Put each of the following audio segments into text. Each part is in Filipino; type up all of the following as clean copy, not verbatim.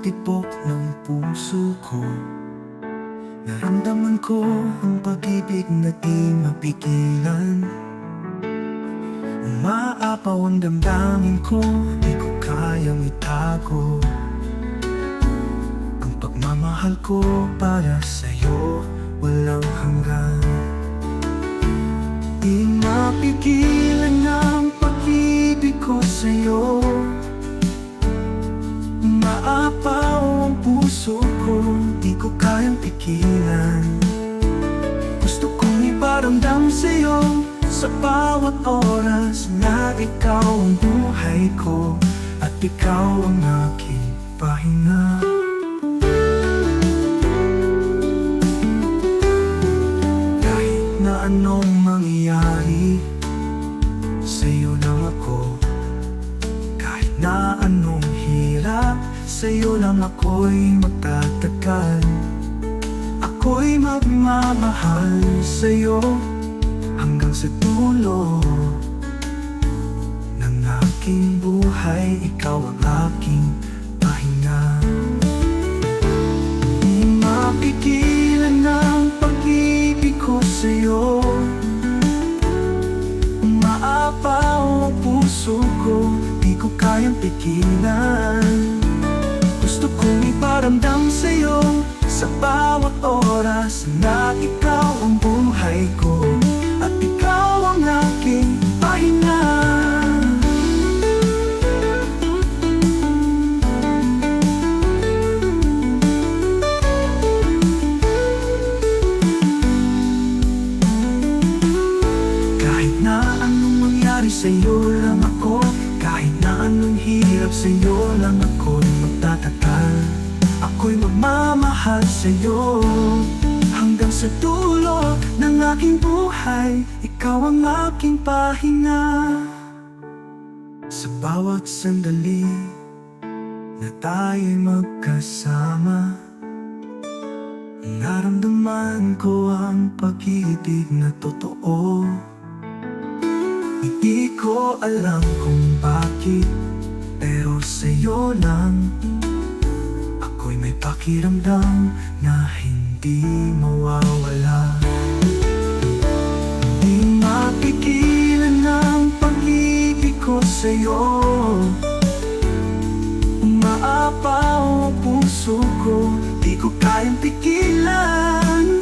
tibok ng puso ko. Naramdaman ko ang pag-ibig na di mapigilan. Umaapaw ang damdamin ko, di ko kayang itago. Ang pagmamahal ko para sa'yo walang hanggan. Di mapigilan ang pag-ibig ko sa'yo. Umaapaw ang puso ko, di ko kayang pigilan. Gusto kong iparamdam sa'yo sa bawat oras na ikaw ang buhay ko at ikaw ang aking pahinga. Kahit na anong mangyari, sa'yo lang ako. Kahit na anong hirap, sa'yo lang ako'y magtatagal. Ako'y magmamahal sa'yo hanggang sa dulo ng aking buhay. Ikaw ang aking pahinga. Di mapigilan ang pag-ibig ko sa'yo. Umaapaw ang puso ko, di ko kayang pigilan. Gusto kong iparamdam sa'yo sa bawat oras na ikaw ang buhay ko at ikaw ang aking pahinga. Kahit na anong mangyari sa'yo lang ako. Kahit na anong hirap sa'yo lang ako'y magtatagal. Ako'y magmamahal sa'yo hanggang sa dulo ng aking buhay. Ikaw ang aking pahinga. Sa bawat sandali na tayo'y magkasama, naramdaman ko ang pag-ibig na totoo. Hindi ko alam kung bakit, pero sa'yo lang ako'y may pakiramdam na hindi mawawala. Hindi mapigilan ang pag-ibig ko sa'yo. Umaapaw ang puso ko, di ko kayang pigilan.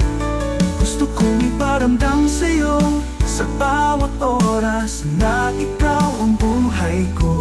Gusto kong iparamdam sa'yo sa bawat oras na ikaw ang buhay ko